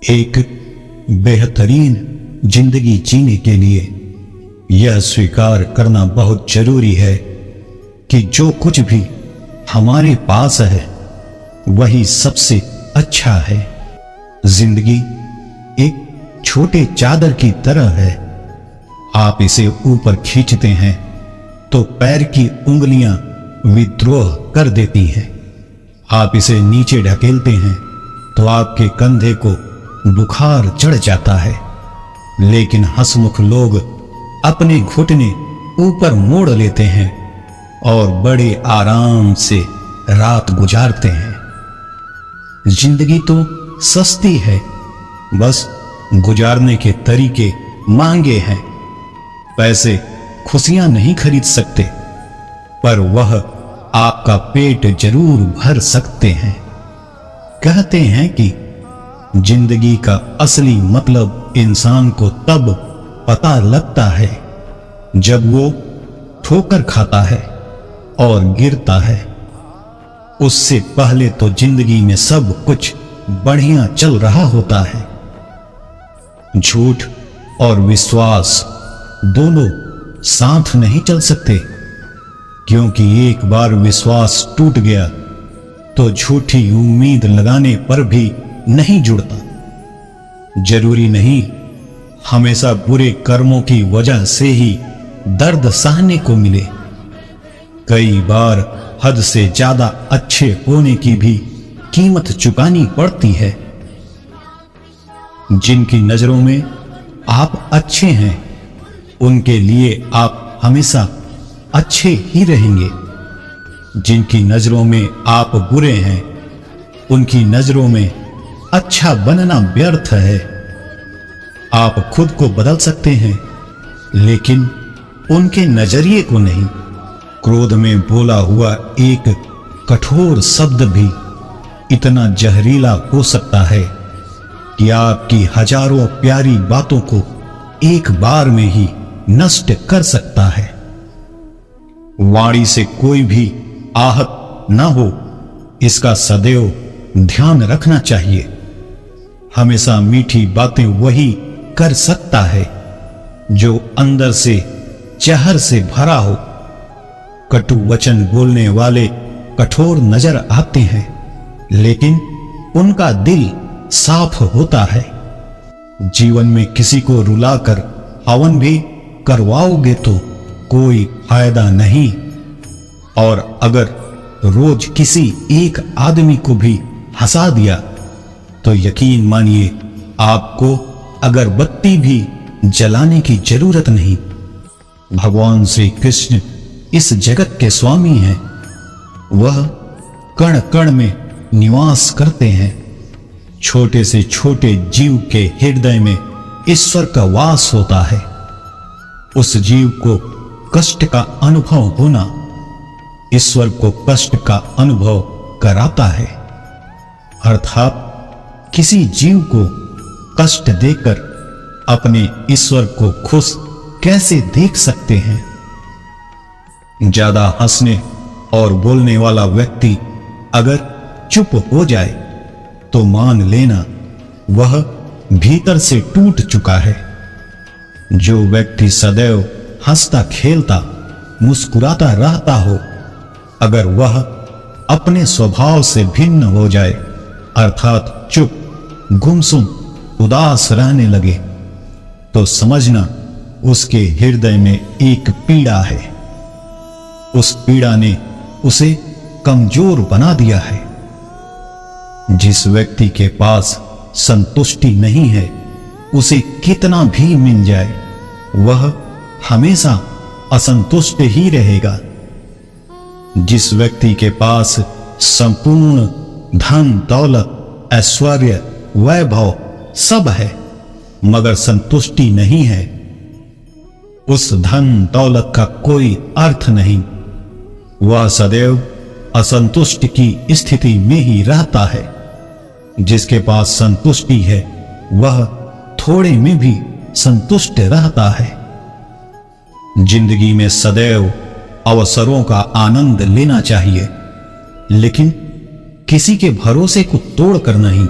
एक बेहतरीन जिंदगी जीने के लिए यह स्वीकार करना बहुत जरूरी है कि जो कुछ भी हमारे पास है वही सबसे अच्छा है। जिंदगी एक छोटे चादर की तरह है। आप इसे ऊपर खींचते हैं तो पैर की उंगलियां विद्रोह कर देती हैं। आप इसे नीचे ढकेलते हैं तो आपके कंधे को बुखार चढ़ जाता है। लेकिन हंसमुख लोग अपने घुटने ऊपर मोड़ लेते हैं और बड़े आराम से रात गुजारते हैं। जिंदगी तो सस्ती है, बस गुजारने के तरीके महंगे हैं। पैसे खुशियां नहीं खरीद सकते, पर वह आपका पेट जरूर भर सकते हैं। कहते हैं कि जिंदगी का असली मतलब इंसान को तब पता लगता है जब वो ठोकर खाता है और गिरता है। उससे पहले तो जिंदगी में सब कुछ बढ़िया चल रहा होता है। झूठ और विश्वास दोनों साथ नहीं चल सकते, क्योंकि एक बार विश्वास टूट गया तो झूठी उम्मीद लगाने पर भी नहीं जुड़ता। जरूरी नहीं हमेशा बुरे कर्मों की वजह से ही दर्द सहने को मिले। कई बार हद से ज्यादा अच्छे होने की भी कीमत चुकानी पड़ती है। जिनकी नजरों में आप अच्छे हैं उनके लिए आप हमेशा अच्छे ही रहेंगे। जिनकी नजरों में आप बुरे हैं उनकी नजरों में अच्छा बनना व्यर्थ है। आप खुद को बदल सकते हैं, लेकिन उनके नजरिए को नहीं। क्रोध में बोला हुआ एक कठोर शब्द भी इतना जहरीला हो सकता है कि आपकी हजारों प्यारी बातों को एक बार में ही नष्ट कर सकता है। वाणी से कोई भी आहत न हो, इसका सदैव ध्यान रखना चाहिए। हमेशा मीठी बातें वही कर सकता है जो अंदर से जहर से भरा हो। कटु वचन बोलने वाले कठोर नजर आते हैं, लेकिन उनका दिल साफ होता है। जीवन में किसी को रुलाकर हवन भी करवाओगे तो कोई फायदा नहीं, और अगर रोज किसी एक आदमी को भी हंसा दिया तो यकीन मानिए आपको अगरबत्ती भी जलाने की जरूरत नहीं। भगवान श्री कृष्ण इस जगत के स्वामी हैं। वह कण कण में निवास करते हैं। छोटे से छोटे जीव के हृदय में ईश्वर का वास होता है। उस जीव को कष्ट का अनुभव होना ईश्वर को कष्ट का अनुभव कराता है। अर्थात किसी जीव को कष्ट देकर अपने ईश्वर को खुश कैसे देख सकते हैं। ज्यादा हंसने और बोलने वाला व्यक्ति अगर चुप हो जाए तो मान लेना वह भीतर से टूट चुका है। जो व्यक्ति सदैव हंसता खेलता मुस्कुराता रहता हो, अगर वह अपने स्वभाव से भिन्न हो जाए, अर्थात चुप गुमसुम उदास रहने लगे, तो समझना उसके हृदय में एक पीड़ा है। उस पीड़ा ने उसे कमजोर बना दिया है। जिस व्यक्ति के पास संतुष्टि नहीं है, उसे कितना भी मिल जाए वह हमेशा असंतुष्ट ही रहेगा। जिस व्यक्ति के पास संपूर्ण धन दौलत ऐश्वर्य वैभव सब है मगर संतुष्टि नहीं है, उस धन दौलत का कोई अर्थ नहीं। वह सदैव असंतुष्ट की स्थिति में ही रहता है। जिसके पास संतुष्टि है वह थोड़े में भी संतुष्ट रहता है। जिंदगी में सदैव अवसरों का आनंद लेना चाहिए, लेकिन किसी के भरोसे को तोड़कर नहीं।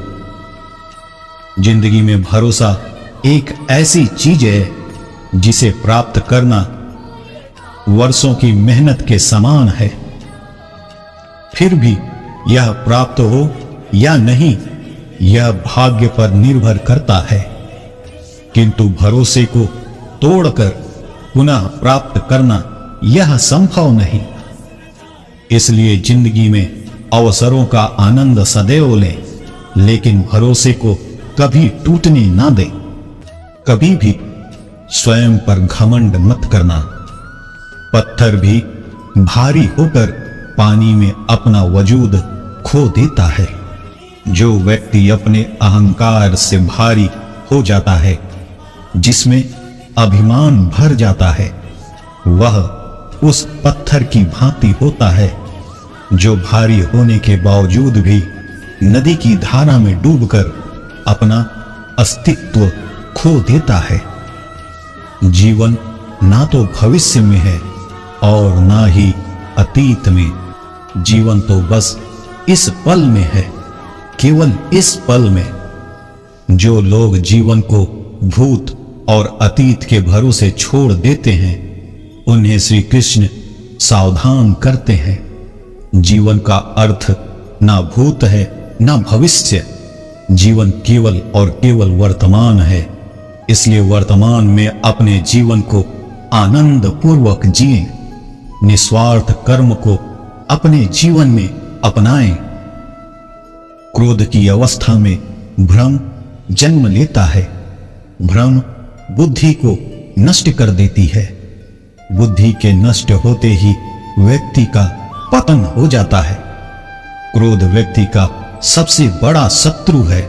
जिंदगी में भरोसा एक ऐसी चीज है जिसे प्राप्त करना वर्षों की मेहनत के समान है। फिर भी यह प्राप्त हो या नहीं, यह भाग्य पर निर्भर करता है, किंतु भरोसे को तोड़कर पुनः प्राप्त करना यह संभव नहीं। इसलिए जिंदगी में अवसरों का आनंद सदैव लें, लेकिन भरोसे को कभी टूटने ना दें। कभी भी स्वयं पर घमंड मत करना। पत्थर भी भारी होकर पानी में अपना वजूद खो देता है। जो व्यक्ति अपने अहंकार से भारी हो जाता है, जिसमें अभिमान भर जाता है, वह उस पत्थर की भांति होता है जो भारी होने के बावजूद भी नदी की धारा में डूबकर अपना अस्तित्व खो देता है। जीवन ना तो भविष्य में है और ना ही अतीत में। जीवन तो बस इस पल में है, केवल इस पल में। जो लोग जीवन को भूत और अतीत के भरोसे छोड़ देते हैं, उन्हें श्री कृष्ण सावधान करते हैं। जीवन का अर्थ ना भूत है ना भविष्य। जीवन केवल और केवल वर्तमान है। इसलिए वर्तमान में अपने जीवन को आनंद पूर्वक जिएं। निस्वार्थ कर्म को अपने जीवन में अपनाएं। क्रोध की अवस्था में भ्रम जन्म लेता है। भ्रम बुद्धि को नष्ट कर देती है। बुद्धि के नष्ट होते ही व्यक्ति का पतन हो जाता है। क्रोध व्यक्ति का सबसे बड़ा शत्रु है।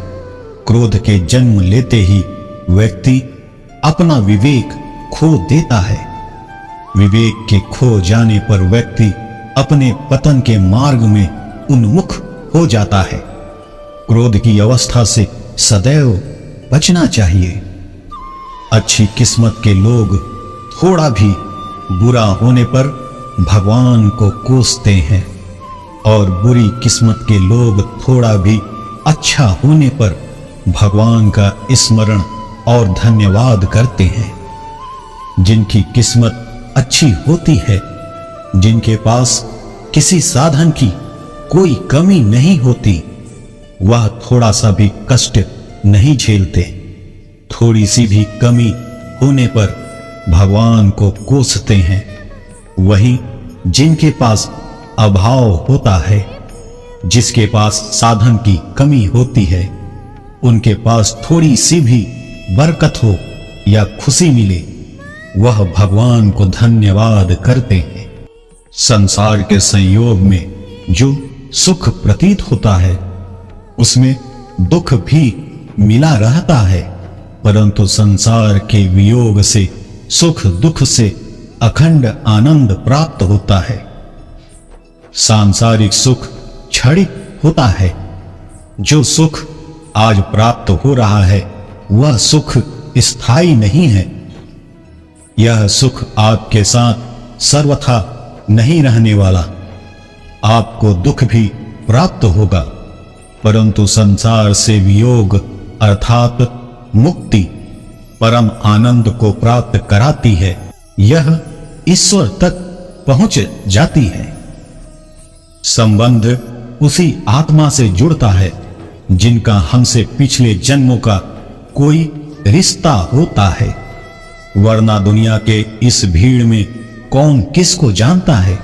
क्रोध के जन्म लेते ही व्यक्ति अपना विवेक खो देता है। विवेक के खो जाने पर व्यक्ति अपने पतन के मार्ग में उन्मुख हो जाता है। क्रोध की अवस्था से सदैव बचना चाहिए। अच्छी किस्मत के लोग थोड़ा भी बुरा होने पर भगवान को कोसते हैं और बुरी किस्मत के लोग थोड़ा भी अच्छा होने पर भगवान का स्मरण और धन्यवाद करते हैं। जिनकी किस्मत अच्छी होती है, जिनके पास किसी साधन की कोई कमी नहीं होती, वह थोड़ा सा भी कष्ट नहीं झेलते। थोड़ी सी भी कमी होने पर भगवान को कोसते हैं। वहीं जिनके पास अभाव होता है, जिसके पास साधन की कमी होती है, उनके पास थोड़ी सी भी बरकत हो या खुशी मिले, वह भगवान को धन्यवाद करते हैं। संसार के संयोग में जो सुख प्रतीत होता है, उसमें दुख भी मिला रहता है, परंतु संसार के वियोग से सुख दुख से अखंड आनंद प्राप्त होता है। सांसारिक सुख क्षणिक होता है। जो सुख आज प्राप्त हो रहा है, वह सुख स्थायी नहीं है। यह सुख आपके साथ सर्वथा नहीं रहने वाला। आपको दुख भी प्राप्त होगा, परंतु संसार से वियोग अर्थात मुक्ति परम आनंद को प्राप्त कराती है। यह ईश्वर तक पहुंच जाती है। संबंध उसी आत्मा से जुड़ता है जिनका हमसे पिछले जन्मों का कोई रिश्ता होता है, वरना दुनिया के इस भीड़ में कौन किसको जानता है।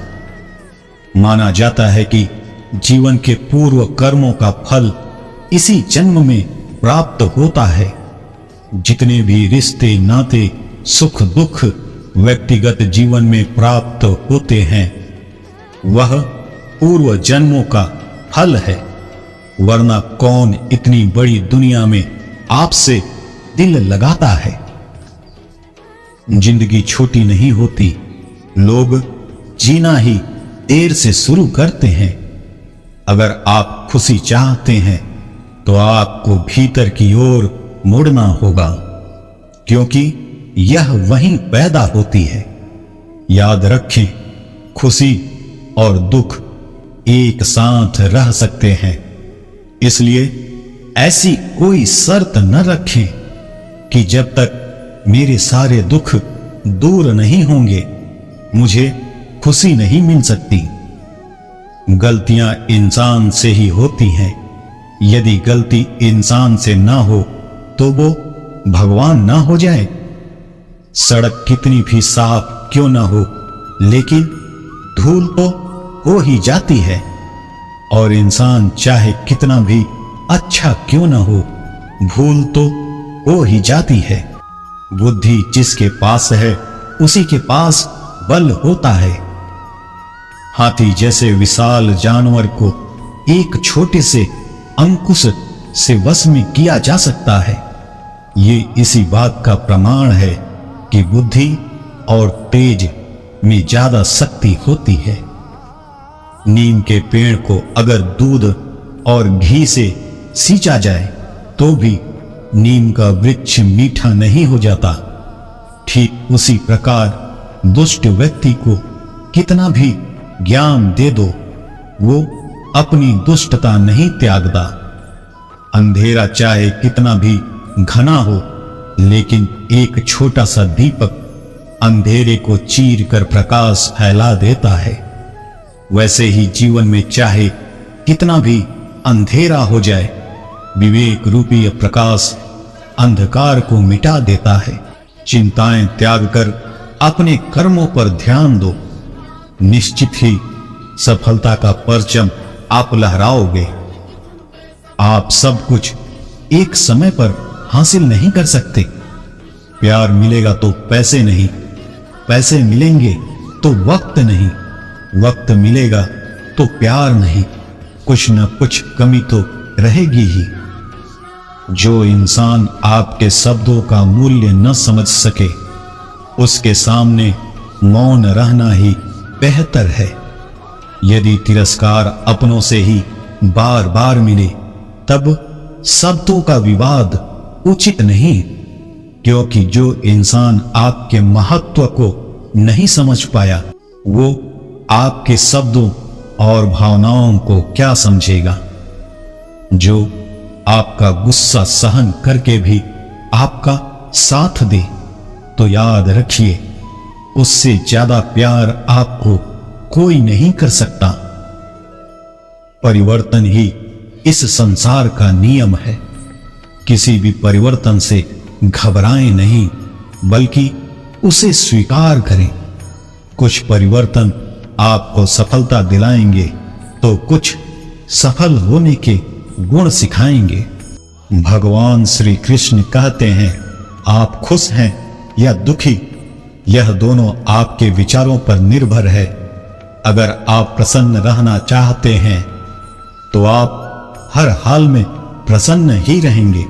माना जाता है कि जीवन के पूर्व कर्मों का फल इसी जन्म में प्राप्त होता है। जितने भी रिश्ते नाते सुख दुख व्यक्तिगत जीवन में प्राप्त होते हैं, वह पूर्व जन्मों का फल है, वरना कौन इतनी बड़ी दुनिया में आपसे दिल लगाता है। जिंदगी छोटी नहीं होती। लोग जीना ही देर से शुरू करते हैं। अगर आप खुशी चाहते हैं तो आपको भीतर की ओर मुड़ना होगा, क्योंकि यह वहीं पैदा होती है। याद रखें, खुशी और दुख एक साथ रह सकते हैं। इसलिए ऐसी कोई शर्त न रखें कि जब तक मेरे सारे दुख दूर नहीं होंगे मुझे खुशी नहीं मिल सकती। गलतियां इंसान से ही होती हैं। यदि गलती इंसान से ना हो तो वो भगवान ना हो जाए। सड़क कितनी भी साफ क्यों ना हो, लेकिन धूल तो हो ही जाती है। और इंसान चाहे कितना भी अच्छा क्यों ना हो, भूल तो हो ही जाती है। बुद्धि जिसके पास है उसी के पास बल होता है। हाथी जैसे विशाल जानवर को एक छोटे से अंकुश से वश में किया जा सकता है। ये इसी बात का प्रमाण है कि बुद्धि और तेज में ज्यादा शक्ति होती है। नीम के पेड़ को अगर दूध और घी से सींचा जाए तो भी नीम का वृक्ष मीठा नहीं हो जाता। ठीक उसी प्रकार दुष्ट व्यक्ति को कितना भी ज्ञान दे दो, वो अपनी दुष्टता नहीं त्यागता। अंधेरा चाहे कितना भी घना हो, लेकिन एक छोटा सा दीपक अंधेरे को चीर कर प्रकाश फैला देता है। वैसे ही जीवन में चाहे कितना भी अंधेरा हो जाए, विवेक रूपी प्रकाश अंधकार को मिटा देता है। चिंताएं त्याग कर अपने कर्मों पर ध्यान दो। निश्चित ही सफलता का परचम आप लहराओगे। आप सब कुछ एक समय पर हासिल नहीं कर सकते। प्यार मिलेगा तो पैसे नहीं, पैसे मिलेंगे तो वक्त नहीं, वक्त मिलेगा तो प्यार नहीं। कुछ न कुछ कमी तो रहेगी ही। जो इंसान आपके शब्दों का मूल्य न समझ सके, उसके सामने मौन रहना ही बेहतर है। यदि तिरस्कार अपनों से ही बार बार मिले, तब शब्दों का विवाद उचित नहीं, क्योंकि जो इंसान आपके महत्व को नहीं समझ पाया, वो आपके शब्दों और भावनाओं को क्या समझेगा। जो आपका गुस्सा सहन करके भी आपका साथ दे, तो याद रखिए, उससे ज्यादा प्यार आपको कोई नहीं कर सकता। परिवर्तन ही इस संसार का नियम है। किसी भी परिवर्तन से घबराएं नहीं, बल्कि उसे स्वीकार करें। कुछ परिवर्तन आपको सफलता दिलाएंगे, तो कुछ सफल होने के गुण सिखाएंगे। भगवान श्री कृष्ण कहते हैं, आप खुश हैं या दुखी, यह दोनों आपके विचारों पर निर्भर है। अगर आप प्रसन्न रहना चाहते हैं तो आप हर हाल में प्रसन्न ही रहेंगे।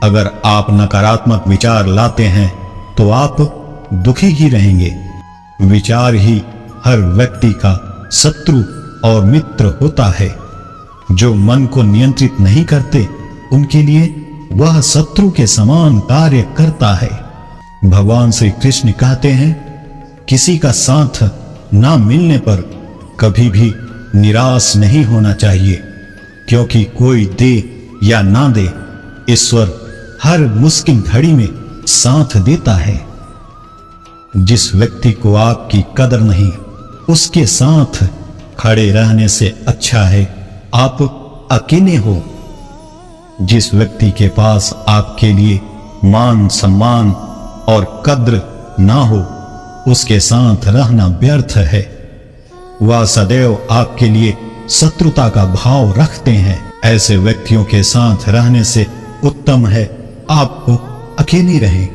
अगर आप नकारात्मक विचार लाते हैं तो आप दुखी ही रहेंगे। विचार ही हर व्यक्ति का शत्रु और मित्र होता है। जो मन को नियंत्रित नहीं करते, उनके लिए वह शत्रु के समान कार्य करता है। भगवान श्री कृष्ण कहते हैं, किसी का साथ ना मिलने पर कभी भी निराश नहीं होना चाहिए, क्योंकि कोई दे या ना दे, ईश्वर हर मुश्किल घड़ी में साथ देता है। जिस व्यक्ति को आपकी कदर नहीं, उसके साथ खड़े रहने से अच्छा है आप अकेले हो। जिस व्यक्ति के पास आपके लिए मान सम्मान और कद्र ना हो, उसके साथ रहना व्यर्थ है। वह सदैव आपके लिए शत्रुता का भाव रखते हैं। ऐसे व्यक्तियों के साथ रहने से उत्तम है आपको अकेले रहें।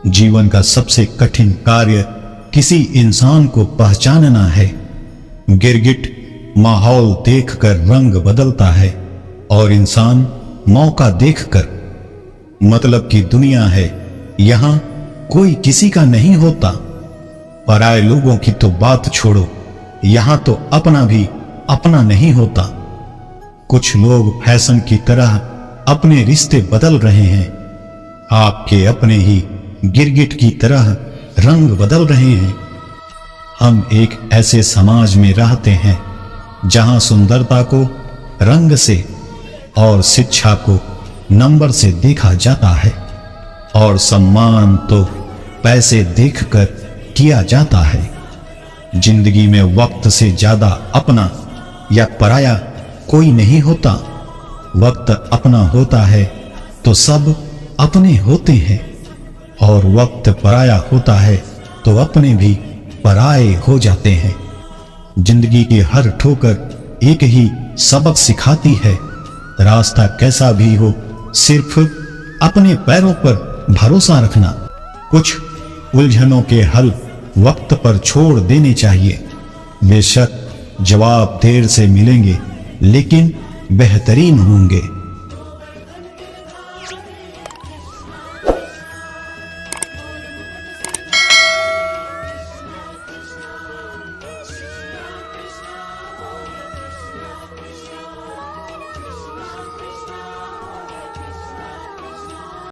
जीवन का सबसे कठिन कार्य किसी इंसान को पहचानना है। गिरगिट माहौल देखकर रंग बदलता है और इंसान मौका देखकर। मतलब की दुनिया है, यहां कोई किसी का नहीं होता। पराये लोगों की तो बात छोड़ो, यहां तो अपना भी अपना नहीं होता। कुछ लोग फैशन की तरह अपने रिश्ते बदल रहे हैं। आपके अपने ही गिरगिट की तरह रंग बदल रहे हैं। हम एक ऐसे समाज में रहते हैं जहां सुंदरता को रंग से और शिक्षा को नंबर से देखा जाता है और सम्मान तो पैसे देखकर किया जाता है। जिंदगी में वक्त से ज्यादा अपना या पराया कोई नहीं होता। वक्त अपना होता है तो सब अपने होते हैं, और वक्त पराया होता है तो अपने भी पराए हो जाते हैं। जिंदगी की हर ठोकर एक ही सबक सिखाती है। रास्ता कैसा भी हो, सिर्फ अपने पैरों पर भरोसा रखना। कुछ उलझनों के हल वक्त पर छोड़ देने चाहिए। बेशक जवाब देर से मिलेंगे, लेकिन बेहतरीन होंगे।